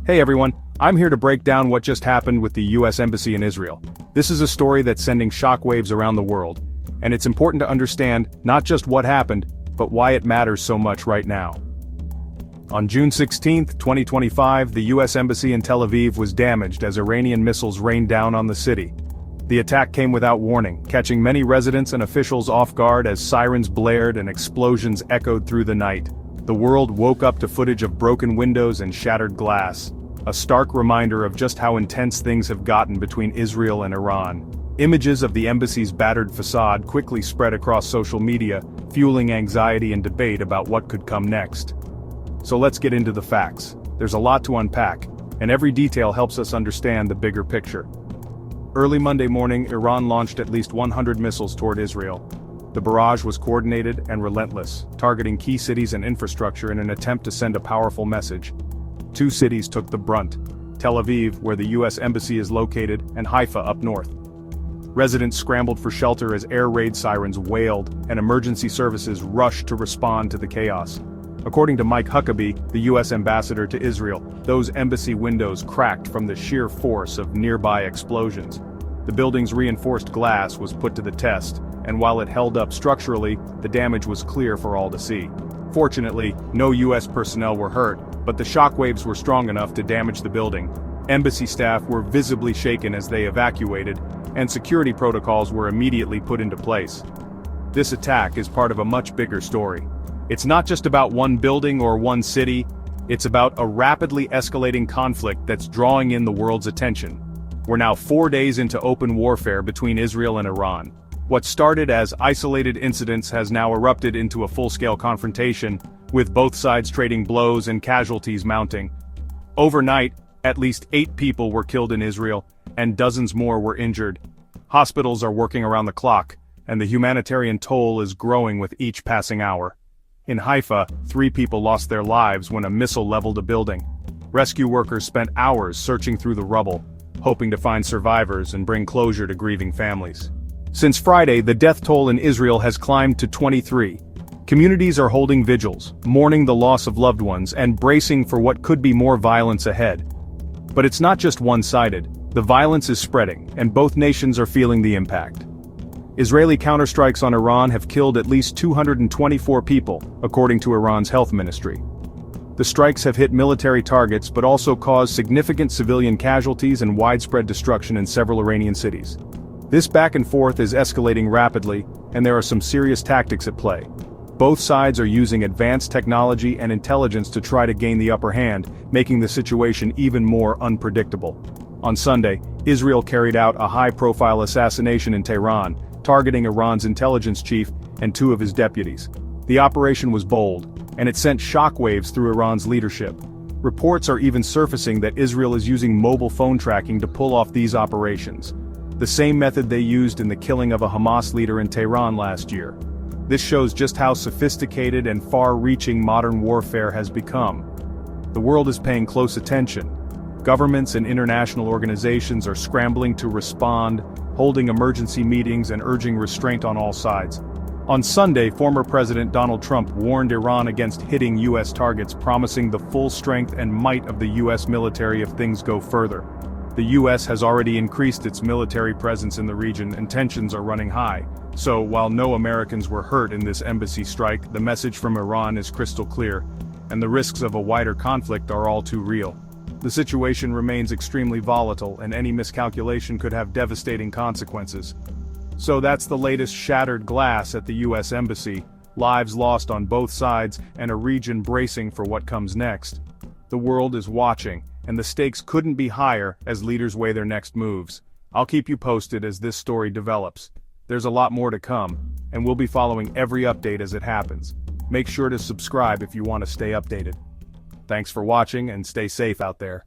Hey everyone, I'm here to break down what just happened with the US Embassy in Israel. This is a story that's sending shockwaves around the world, and it's important to understand not just what happened, but why it matters so much right now. On June 16, 2025, the US Embassy in Tel Aviv was damaged as Iranian missiles rained down on the city. The attack came without warning, catching many residents and officials off guard as sirens blared and explosions echoed through the night. The world woke up to footage of broken windows and shattered glass, a stark reminder of just how intense things have gotten between Israel and Iran. Images of the embassy's battered facade quickly spread across social media, fueling anxiety and debate about what could come next. So let's get into the facts. There's a lot to unpack, and every detail helps us understand the bigger picture. Early Monday morning, Iran launched at least 100 missiles toward Israel. The barrage was coordinated and relentless, targeting key cities and infrastructure in an attempt to send a powerful message. Two cities took the brunt: Tel Aviv, where the US Embassy is located, and Haifa up north. Residents scrambled for shelter as air raid sirens wailed, and emergency services rushed to respond to the chaos. According to Mike Huckabee, the US ambassador to Israel, those embassy windows cracked from the sheer force of nearby explosions. The building's reinforced glass was put to the test, and while it held up structurally, the damage was clear for all to see. Fortunately, no US personnel were hurt, but the shockwaves were strong enough to damage the building. Embassy staff were visibly shaken as they evacuated, and security protocols were immediately put into place. This attack is part of a much bigger story. It's not just about one building or one city, it's about a rapidly escalating conflict that's drawing in the world's attention. We're now 4 days into open warfare between Israel and Iran. What started as isolated incidents has now erupted into a full-scale confrontation, with both sides trading blows and casualties mounting. Overnight, at least 8 people were killed in Israel, and dozens more were injured. Hospitals are working around the clock, and the humanitarian toll is growing with each passing hour. In Haifa, 3 people lost their lives when a missile leveled a building. Rescue workers spent hours searching through the rubble, hoping to find survivors and bring closure to grieving families. Since Friday, the death toll in Israel has climbed to 23. Communities are holding vigils, mourning the loss of loved ones and bracing for what could be more violence ahead. But it's not just one-sided. The violence is spreading, and both nations are feeling the impact. Israeli counterstrikes on Iran have killed at least 224 people, according to Iran's health ministry. The strikes have hit military targets but also caused significant civilian casualties and widespread destruction in several Iranian cities. This back and forth is escalating rapidly, and there are some serious tactics at play. Both sides are using advanced technology and intelligence to try to gain the upper hand, making the situation even more unpredictable. On Sunday, Israel carried out a high-profile assassination in Tehran, targeting Iran's intelligence chief and 2 of his deputies. The operation was bold, and it sent shockwaves through Iran's leadership. Reports are even surfacing that Israel is using mobile phone tracking to pull off these operations, the same method they used in the killing of a Hamas leader in Tehran last year. This shows just how sophisticated and far-reaching modern warfare has become. The world is paying close attention. Governments and international organizations are scrambling to respond, holding emergency meetings and urging restraint on all sides. On Sunday, former President Donald Trump warned Iran against hitting U.S. targets, promising the full strength and might of the U.S. military if things go further. The U.S. has already increased its military presence in the region, and tensions are running high. So, while no Americans were hurt in this embassy strike, the message from Iran is crystal clear, and the risks of a wider conflict are all too real. The situation remains extremely volatile, and any miscalculation could have devastating consequences. So that's the latest: shattered glass at the US Embassy, lives lost on both sides, and a region bracing for what comes next. The world is watching, and the stakes couldn't be higher as leaders weigh their next moves. I'll keep you posted as this story develops. There's a lot more to come, and we'll be following every update as it happens. Make sure to subscribe if you want to stay updated. Thanks for watching, and stay safe out there.